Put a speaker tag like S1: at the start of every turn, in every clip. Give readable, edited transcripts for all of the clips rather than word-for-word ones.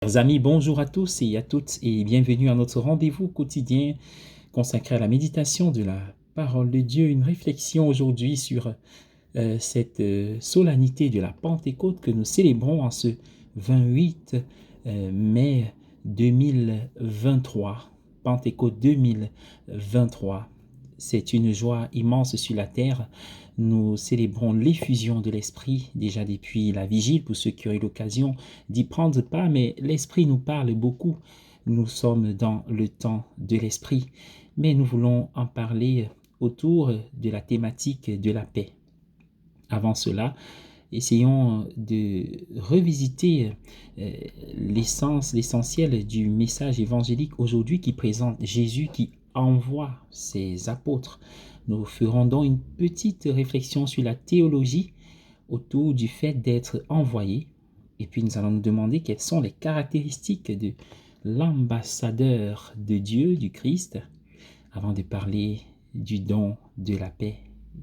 S1: Chers amis, bonjour à tous et à toutes et bienvenue à notre rendez-vous quotidien consacré à la méditation de la parole de Dieu. Une réflexion aujourd'hui sur cette solennité de la Pentecôte que nous célébrons en ce 28 mai 2023. Pentecôte 2023. C'est une joie immense sur la terre. Nous célébrons l'effusion de l'Esprit déjà depuis la vigile pour ceux qui ont eu l'occasion d'y prendre part, mais l'Esprit nous parle beaucoup. Nous sommes dans le temps de l'Esprit, mais nous voulons en parler autour de la thématique de la paix. Avant cela, essayons de revisiter l'essence, l'essentiel du message évangélique aujourd'hui qui présente Jésus qui envoie ses apôtres. Nous ferons donc une petite réflexion sur la théologie autour du fait d'être envoyé. Et puis nous allons nous demander quelles sont les caractéristiques de l'ambassadeur de Dieu, du Christ, avant de parler du don de la paix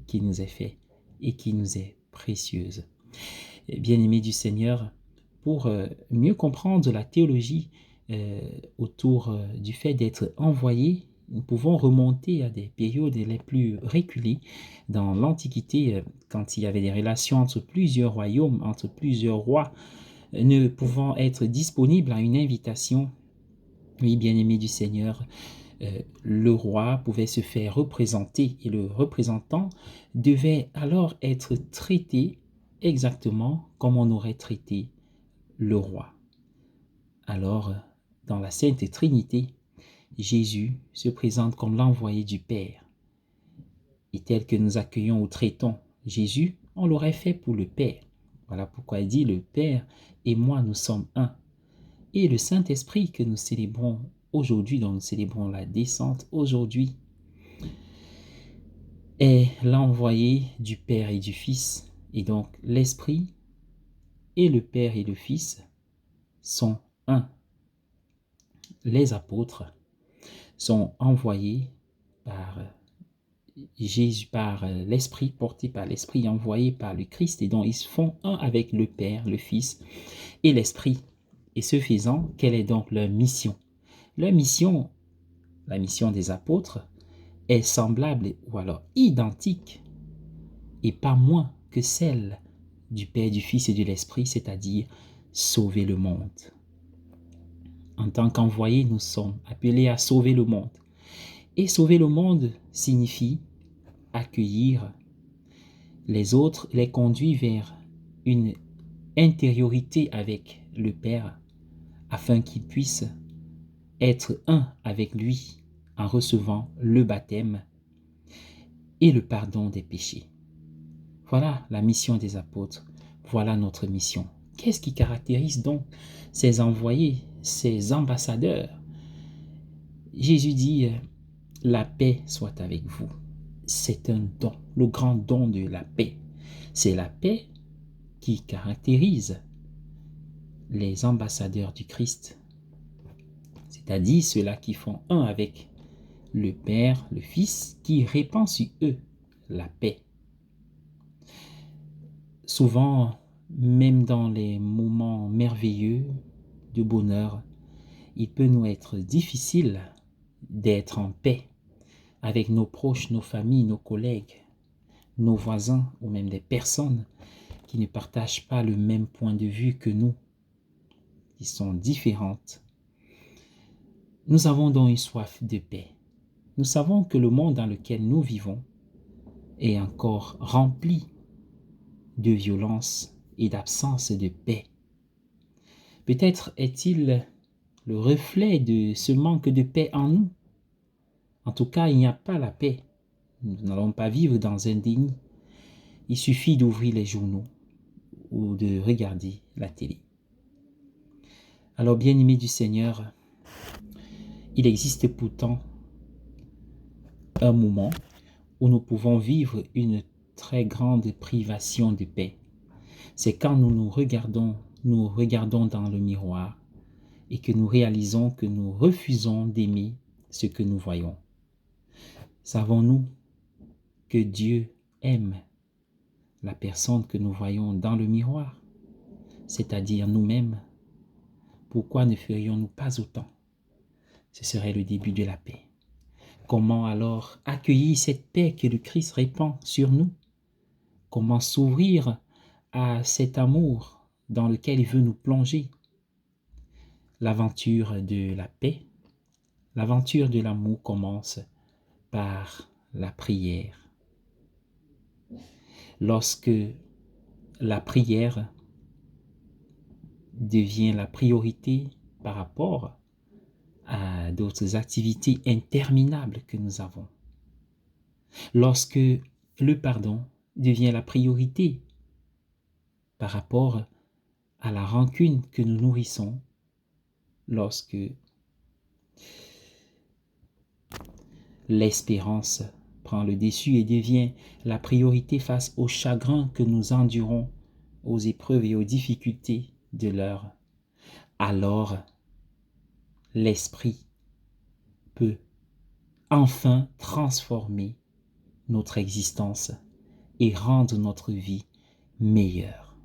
S1: qui nous est fait et qui nous est précieuse. Bien-aimés du Seigneur, pour mieux comprendre la théologie autour du fait d'être envoyé, nous pouvons remonter à des périodes les plus reculées dans l'Antiquité, quand il y avait des relations entre plusieurs royaumes, entre plusieurs rois, ne pouvant être disponibles à une invitation. Oui, bien-aimés du Seigneur, le roi pouvait se faire représenter et le représentant devait alors être traité exactement comme on aurait traité le roi. Alors, dans la Sainte Trinité, Jésus se présente comme l'envoyé du Père. Et tel que nous accueillons ou traitons Jésus, on l'aurait fait pour le Père. Voilà pourquoi il dit, le Père et moi, nous sommes un. Et le Saint-Esprit que nous célébrons aujourd'hui, dont nous célébrons la descente aujourd'hui, est l'envoyé du Père et du Fils. Et donc l'Esprit et le Père et le Fils sont un. Les apôtres sont envoyés par Jésus, par l'Esprit, portés par l'Esprit, envoyés par le Christ, et donc ils se font un avec le Père, le Fils et l'Esprit. Et ce faisant, quelle est donc leur mission? Leur mission, la mission des apôtres, est semblable ou alors identique et pas moins que celle du Père, du Fils et de l'Esprit, c'est-à-dire sauver le monde. En tant qu'envoyés, nous sommes appelés à sauver le monde. Et sauver le monde signifie accueillir les autres, les conduire vers une intériorité avec le Père, afin qu'ils puissent être un avec lui en recevant le baptême et le pardon des péchés. Voilà la mission des apôtres, voilà notre mission. Qu'est-ce qui caractérise donc ces envoyés, ces ambassadeurs? Jésus dit, la paix soit avec vous. C'est un don, le grand don de la paix. C'est la paix qui caractérise les ambassadeurs du Christ, c'est-à-dire ceux-là qui font un avec le Père, le Fils, qui répand sur eux la paix. Souvent, même dans les moments merveilleux de bonheur, il peut nous être difficile d'être en paix avec nos proches, nos familles, nos collègues, nos voisins ou même des personnes qui ne partagent pas le même point de vue que nous, qui sont différentes. Nous avons donc une soif de paix. Nous savons que le monde dans lequel nous vivons est encore rempli de violence et d'absence de paix. Peut-être est-il le reflet de ce manque de paix en nous. En tout cas, il n'y a pas la paix. Nous n'allons pas vivre dans un déni. Il suffit d'ouvrir les journaux ou de regarder la télé. Alors, bien-aimés du Seigneur, il existe pourtant un moment où nous pouvons vivre une très grande privation de paix. C'est quand nous regardons dans le miroir et que nous réalisons que nous refusons d'aimer ce que nous voyons. Savons-nous que Dieu aime la personne que nous voyons dans le miroir, c'est-à-dire nous-mêmes? pourquoi ne ferions-nous pas autant? Ce serait le début de la paix. Comment alors accueillir cette paix que le Christ répand sur nous? Comment s'ouvrir à cet amour dans lequel il veut nous plonger? L'aventure de la paix, l'aventure de l'amour commence par la prière. Lorsque la prière devient la priorité par rapport à d'autres activités interminables que nous avons. Lorsque le pardon devient la priorité par rapport à la rancune que nous nourrissons, lorsque l'espérance prend le dessus et devient la priorité face au chagrin que nous endurons, aux épreuves et aux difficultés de l'heure, alors l'Esprit peut enfin transformer notre existence et rendre notre vie meilleure.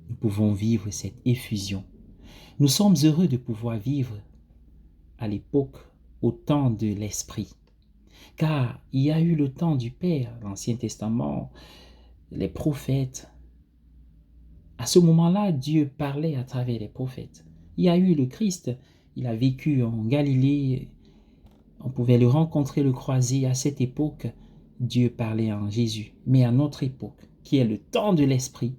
S1: Nous pouvons vivre cette effusion. Nous sommes heureux de pouvoir vivre à l'époque, au temps de l'Esprit. Car il y a eu le temps du Père, l'Ancien Testament, les prophètes. À ce moment-là, Dieu parlait à travers les prophètes. Il y a eu le Christ, il a vécu en Galilée. On pouvait le rencontrer, le croiser. À cette époque, Dieu parlait en Jésus. Mais à notre époque, qui est le temps de l'Esprit,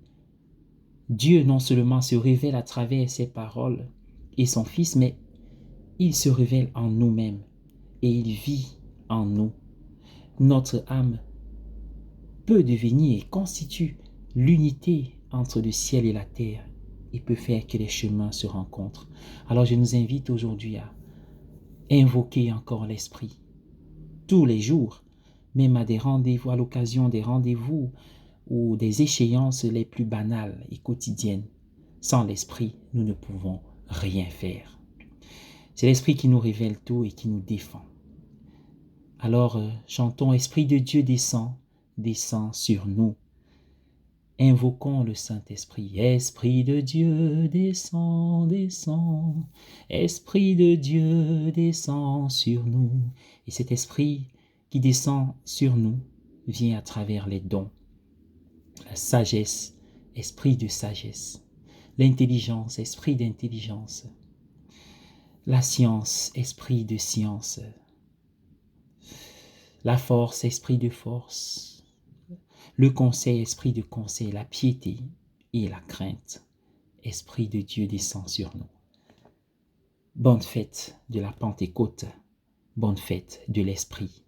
S1: Dieu non seulement se révèle à travers ses paroles et son Fils, mais il se révèle en nous-mêmes et il vit en nous. Notre âme peut devenir et constitue l'unité entre le ciel et la terre et peut faire que les chemins se rencontrent. Alors je nous invite aujourd'hui à invoquer encore l'Esprit tous les jours, même à des rendez-vous, à l'occasion des rendez-vous ou des échéances les plus banales et quotidiennes. Sans l'Esprit, nous ne pouvons rien faire. C'est l'Esprit qui nous révèle tout et qui nous défend. Alors, chantons, Esprit de Dieu descend, descend sur nous. Invoquons le Saint-Esprit. Esprit de Dieu descend, descend. Esprit de Dieu descend sur nous. Et cet Esprit qui descend sur nous vient à travers les dons. La sagesse, esprit de sagesse. L'intelligence, esprit d'intelligence. La science, esprit de science. La force, esprit de force. Le conseil, esprit de conseil. La piété et la crainte. Esprit de Dieu descend sur nous. Bonne fête de la Pentecôte. Bonne fête de l'Esprit,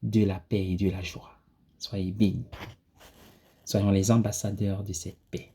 S1: de la paix et de la joie. Soyez bénis. Soyons les ambassadeurs de cette paix.